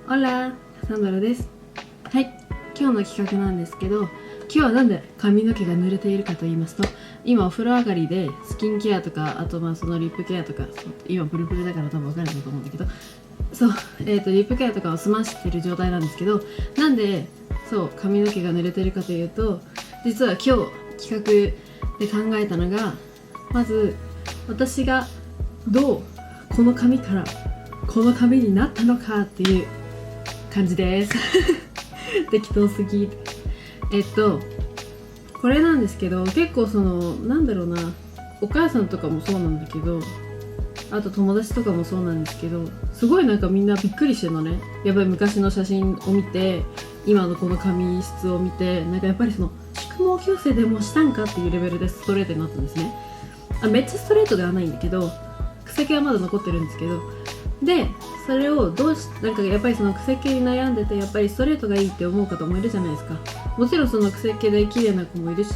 オラ、サンドラです。はい、今日の企画なんですけど、今日はなんで髪の毛が濡れているかと言いますと、今お風呂上がりでスキンケアとか、あとそのリップケアとか、今プルプルだから多分分かると思うんだけど、そう、リップケアとかを済ましてる状態なんですけど、なんでそう髪の毛が濡れてるかというと、実は今日企画で考えたのが、まず私がどうこの髪からこの髪になったのかっていう感じです適当すぎ。これなんですけど、結構なんだろうな、お母さんとかもそうなんだけど、あと友達とかもそうなんですけど、すごいなんかみんなびっくりしてるのね。やっぱり昔の写真を見て、今のこの髪質を見て、なんかやっぱり育毛矯正でもしたんかっていうレベルでストレートになったんですね。めっちゃストレートではないんだけど、癖毛はまだ残ってるんですけど、でそれをなんかやっぱり癖毛に悩んでて、やっぱりストレートがいいって思う方もいるじゃないですか。もちろん癖毛で綺麗な子もいるし、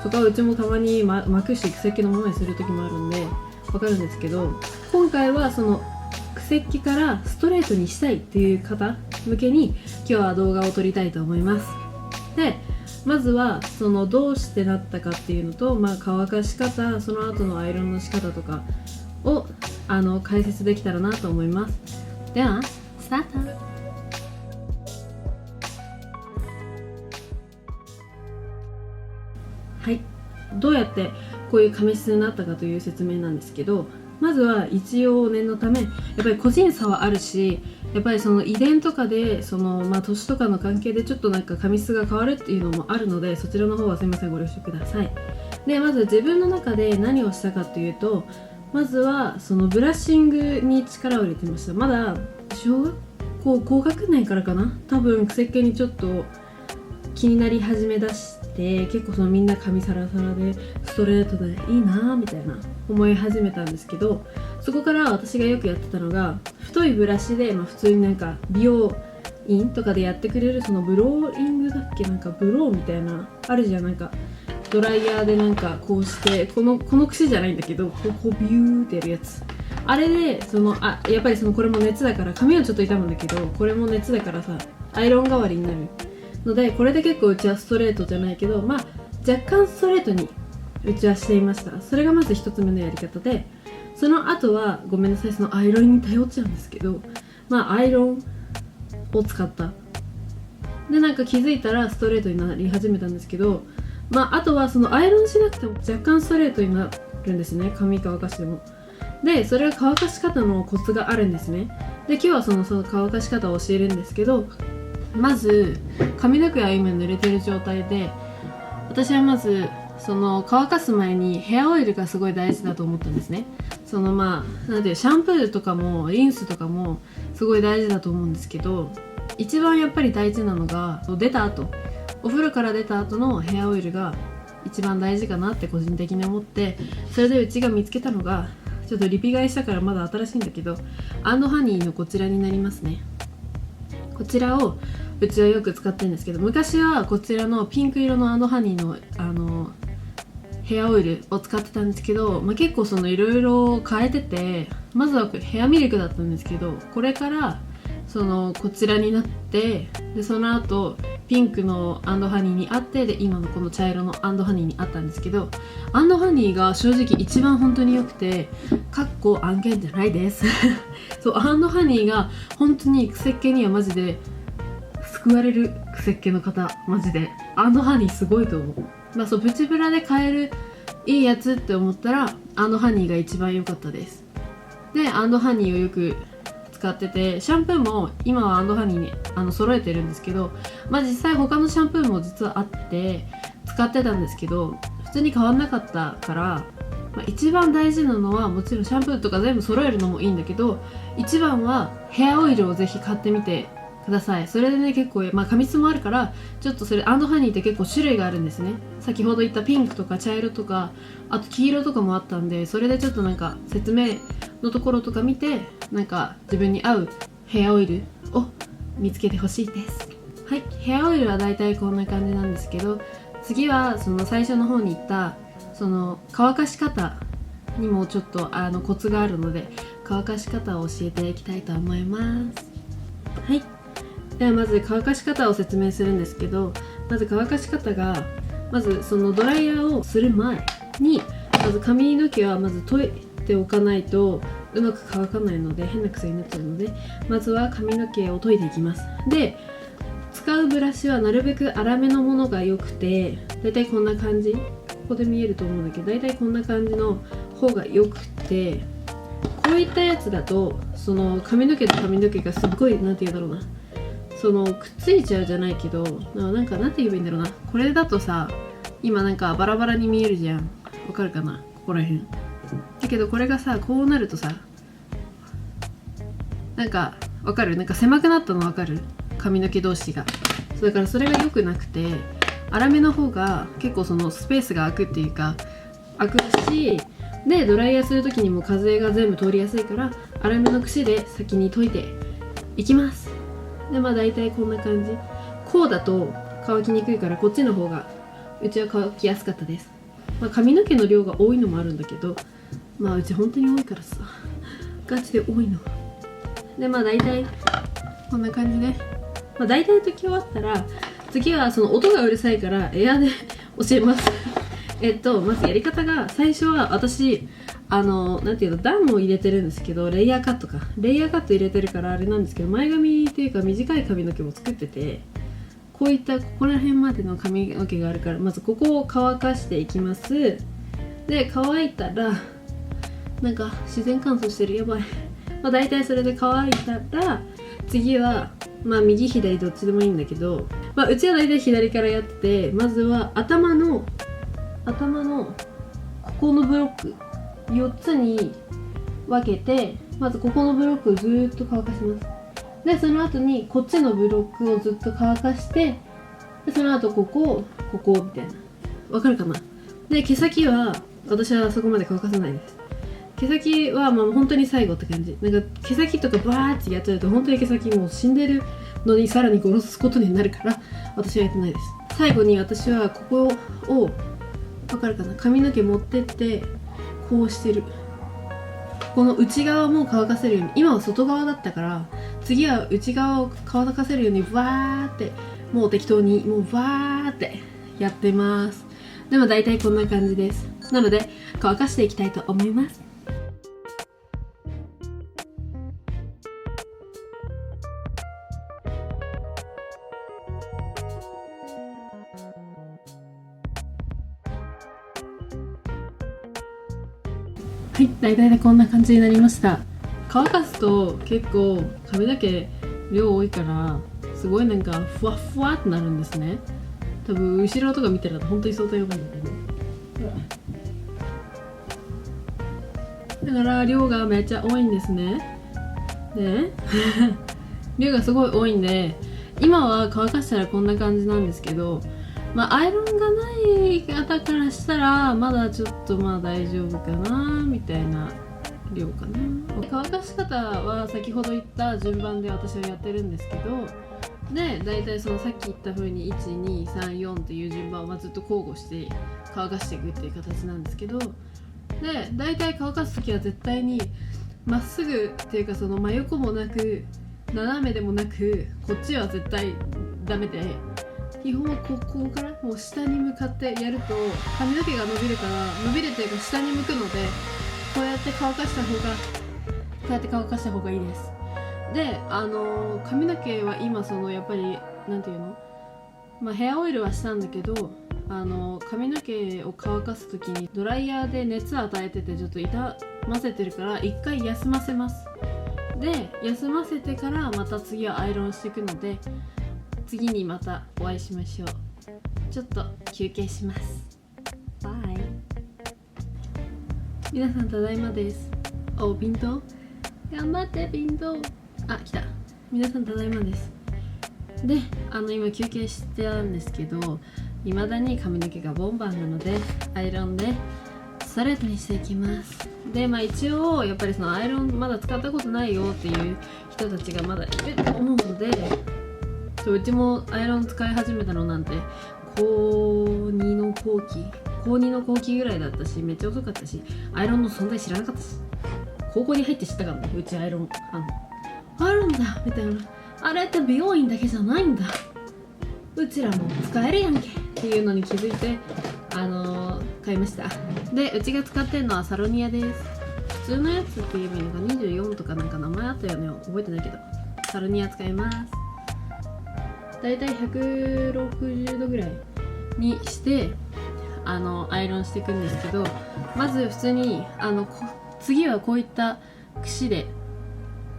そこはうちもたまに巻くし癖毛のままにする時もあるんでわかるんですけど、今回は癖毛からストレートにしたいっていう方向けに今日は動画を撮りたいと思います。でまずはどうしてなったかっていうのと、乾かし方、その後のアイロンの仕方とかを解説できたらなと思います。ではスタート。はい、どうやってこういう髪質になったかという説明なんですけど、まずは一応念のため、やっぱり個人差はあるし、やっぱり遺伝とかで年とかの関係でちょっとなんか髪質が変わるっていうのもあるので、そちらの方はすいませんご了承ください。でまず自分の中で何をしたかというと、まずはブラッシングに力を入れてました。まだ小学校高学年からかな、多分癖毛にちょっと気になり始めだして、結構みんな髪サラサラでストレートでいいなみたいな思い始めたんですけど、そこから私がよくやってたのが、太いブラシで、普通になんか美容院とかでやってくれるブローリングだっけ、なんかブローみたいなあるじゃん、なんかドライヤーでなんかこうしてこの癖じゃないんだけど、こうビューってやるやつ、あれでやっぱりこれも熱だから、髪はちょっと痛むんだけど、これも熱だからさ、アイロン代わりになるので、これで結構うちはストレートじゃないけど、若干ストレートにうちはしていました。それがまず一つ目のやり方で、その後はごめんなさい、アイロンに頼っちゃうんですけど、アイロンを使ったで、なんか気づいたらストレートになり始めたんですけど、あとはアイロンしなくても若干ストレートになるんですね、髪乾かしても。でそれは乾かし方のコツがあるんですね。で今日はその乾かし方を教えるんですけど、まず髪の毛は今濡れてる状態で、私はまず乾かす前にヘアオイルがすごい大事だと思ったんですね。なんてシャンプーとかもリンスとかもすごい大事だと思うんですけど、一番やっぱり大事なのが出た後、お風呂から出た後のヘアオイルが一番大事かなって個人的に思って、それでうちが見つけたのが、ちょっとリピ買いしたからまだ新しいんだけど、アンドハニーのこちらになりますね。こちらをうちはよく使ってるんですけど、昔はこちらのピンク色のアンドハニーのヘアオイルを使ってたんですけど、結構いろいろ変えてて、まずはヘアミルクだったんですけど、これからこちらになって、でその後ピンクのアンドハニーにあって、で今のこの茶色のアンドハニーにあったんですけど、アンドハニーが正直一番本当に良くて、かっこ案件じゃないですそう、アンドハニーが本当に癖っ気にはマジで救われる。癖っ気の方マジでアンドハニーすごいと思う。プチプラで買えるいいやつって思ったらアンドハニーが一番良かったです。でアンドハニーをよく使ってて、シャンプーも今はアンドハニーに揃えてるんですけど、実際他のシャンプーも実はあって使ってたんですけど、普通に変わんなかったから、一番大事なのは、もちろんシャンプーとか全部揃えるのもいいんだけど、一番はヘアオイルをぜひ買ってみてください。それでね、結構髪質もあるから、ちょっとそれアンドハニーって結構種類があるんですね。先ほど言ったピンクとか茶色とか、あと黄色とかもあったんで、それでちょっとなんか説明のところとか見て、なんか自分に合うヘアオイルを見つけてほしいです。はい、ヘアオイルはだいたいこんな感じなんですけど、次は最初の方に言った乾かし方にもちょっとコツがあるので、乾かし方を教えていきたいと思います。はい、ではまず乾かし方を説明するんですけど、まず乾かし方が、まずそのドライヤーをする前にまず髪の毛はまず解いておかないとうまく乾かないので変な癖になっちゃうので、まずは髪の毛を解いていきます。で、使うブラシはなるべく粗めのものが良くて、だいたいこんな感じ、ここで見えると思うんだけど、だいたいこんな感じの方が良くて、こういったやつだとその髪の毛と髪の毛がすっごい、なんて言うんだろうな、そのくっついちゃうじゃないけど、なんかなんて言えばいいんだろうな、これだとさ、今なんかバラバラに見えるじゃん。わかるかな、ここら辺だけど、これがさこうなるとさ、なんかわかる、なんか狭くなったのわかる、髪の毛同士が。だからそれが良くなくて、粗めの方が結構そのスペースが空くっていうか、空くし、でドライヤーする時にも風が全部通りやすいから、粗めの櫛で先に解いていきます。で、まあ大体こんな感じ。こうだと乾きにくいから、こっちの方がうちは乾きやすかったです。まあ、髪の毛の量が多いのもあるんだけど、まあうち本当に多いからさ、ガチで多いの。で、まあ大体こんな感じで、まあ、大体解き終わったら、次はその音がうるさいからエアで教えますまずやり方が、最初は私なんていうの、段を入れてるんですけど、レイヤーカット入れてるからあれなんですけど、前髪っていうか短い髪の毛も作ってて、こういったここら辺までの髪の毛があるから、まずここを乾かしていきます。で、乾いたら、なんか自然乾燥してる、やばいまあ大体それで乾いたら、次はまあ右左どっちでもいいんだけど、まあうちは大体左からやってて、まずは頭のここのブロック4つに分けて、まずここのブロックをずーっと乾かします。で、その後にこっちのブロックをずっと乾かして、でその後ここみたいな、わかるかな。で、毛先は私はそこまで乾かさないです。毛先はまあ本当に最後って感じ。なんか毛先とかバーってやっちゃうと本当に毛先もう死んでるのにさらに殺すことになるから、私はやってないです。最後に私はここを、わかるかな、髪の毛持ってってこうしてる。この内側も乾かせるように、今は外側だったから次は内側を乾かせるようにわーってもう適当にもうわーってやってます。でも大体こんな感じです。なので乾かしていきたいと思います。はい、大体でこんな感じになりました。乾かすと結構髪の毛量多いからすごいなんかふわふわってなるんですね。多分後ろとか見てると本当に相当やばいんだけど、だから量がめっちゃ多いんですね。で量がすごい多いんで、今は乾かしたらこんな感じなんですけど、まあアイロンがない方からしたらまだちょっとまあ大丈夫かなみたいな量かな。乾かし方は先ほど言った順番で私はやってるんですけど、で大体そのさっき言った風に1234っていう順番はずっと交互して乾かしていくっていう形なんですけど、で大体乾かす時は絶対にまっすぐっていうか、その真横もなく斜めでもなく、こっちは絶対ダメで、基本はここからもう下に向かってやると髪の毛が伸びるから、伸びるというか下に向くので、こうやって乾かした方がいいです。で、髪の毛は今そのやっぱりなんていうの、まあヘアオイルはしたんだけど、髪の毛を乾かす時にドライヤーで熱与えててちょっと傷ませてるから、一回休ませます。で休ませてからまた次はアイロンしていくので、次にまたお会いしましょう。ちょっと休憩します。バイ。皆さんただいまです。お、ピント頑張ってピント。あ、来た。皆さんただいまです。で、今休憩してたんですけど、未だに髪の毛がボンバンなのでアイロンでストレートにしていきます。で、まあ一応やっぱりそのアイロンまだ使ったことないよっていう人たちがまだいると思うので、うちもアイロン使い始めたのなんて高2の後期ぐらいだったし、めっちゃ遅かったし、アイロンの存在知らなかったし、高校に入って知ったからね。うちアイロンあるんだみたいな。あれって美容院だけじゃないんだ、うちらも使えるやんけっていうのに気づいて買いました。でうちが使ってるのはサロニアです。普通のやつって言えばいいのか、24とかなんか名前あったよね、覚えてないけどサロニア使います。だいたい160度ぐらいにしてアイロンしていくんですけど、まず普通に次はこういった櫛で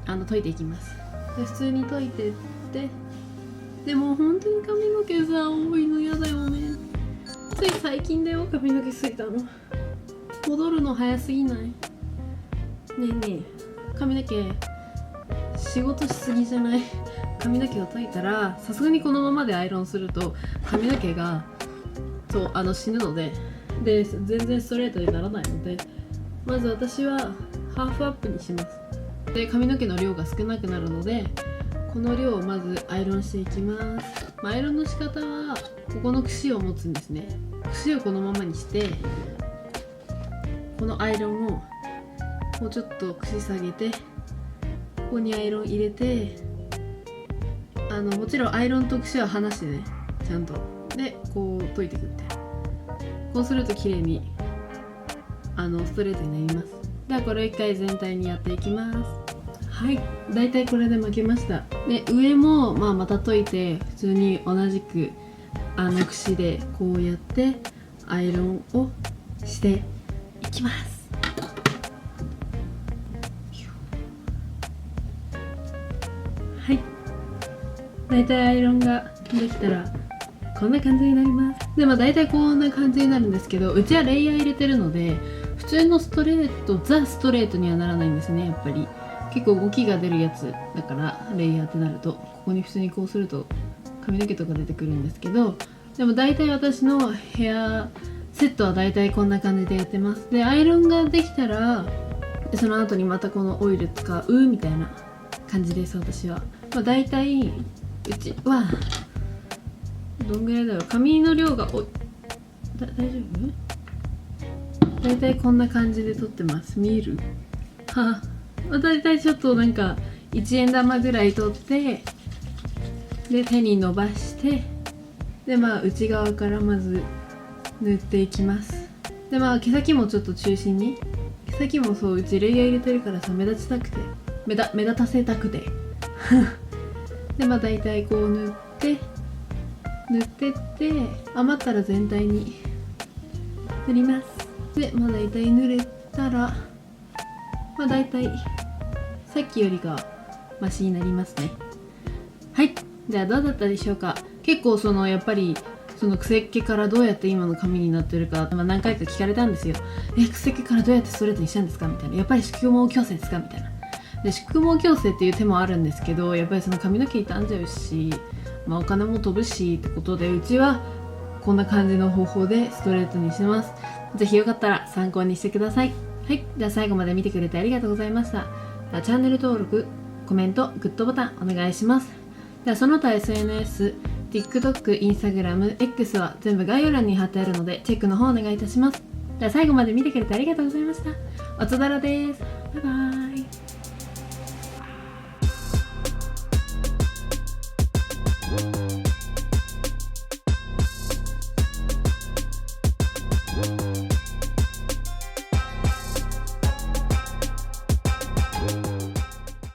研いでいきます。で普通に研いでって、でも本当に髪の毛さ多いの嫌だよね。つい最近だよ髪の毛すいたの。戻るの早すぎない？ねえねえ、髪の毛仕事しすぎじゃない？髪の毛を研いだらさすがにこのままでアイロンすると髪の毛が死ぬので全然ストレートにならないので、まず私はハーフアップにします。で髪の毛の量が少なくなるのでこの量をまずアイロンしていきます。アイロンの仕方はここの櫛を持つんですね。櫛をこのままにしてこのアイロンをもうちょっと櫛下げてここにアイロン入れてもちろんアイロンと櫛は離してね、ちゃんとでこう研いでいくみたいな。こうすると綺麗にストレートになります。ではこれを一回全体にやっていきます。はい、だいたいこれで巻けました。で上もまた研いで普通に同じく櫛でこうやってアイロンをしていきます。はい、だいたいアイロンができたらこんな感じになります。でだいたいこんな感じになるんですけど、うちはレイヤー入れてるので普通のストレートザ・ストレートにはならないんですね。やっぱり結構動きが出るやつだからレイヤーってなるとここに普通にこうすると髪の毛とか出てくるんですけど、でも大体私のヘアセットは大体こんな感じでやってます。でアイロンができたらその後にまたこのオイル使うみたいな感じです。私は大体うちはどんぐらいだろう、髪の量が大丈夫？大体こんな感じで撮ってます。見える？はあ、大体ちょっとなんか1円玉ぐらい取ってで手に伸ばしてで内側からまず塗っていきます。で毛先もちょっと中心に、毛先もそううちレイヤー入れてるからさ目立ちたくて目立たせたくてで大体こう塗ってって余ったら全体に塗ります。で大体塗れたら大体さっきよりがマシになりますね。はい、じゃあどうだったでしょうか。結構やっぱり癖っ気からどうやって今の髪になってるか、何回か聞かれたんですよ。癖っ気からどうやってストレートにしたんですかみたいな。やっぱり宿毛矯正ですかみたいな。で宿毛矯正っていう手もあるんですけど、やっぱり髪の毛傷んじゃうし、お金も飛ぶしってことでうちはこんな感じの方法でストレートにします。ぜひよかったら参考にしてください。はい、では最後まで見てくれてありがとうございました。ではチャンネル登録、コメント、グッドボタンお願いします。ではその他 SNS、TikTok、Instagram、X は全部概要欄に貼ってあるのでチェックの方お願いいたします。では最後まで見てくれてありがとうございました。おつだらです。バイバイ。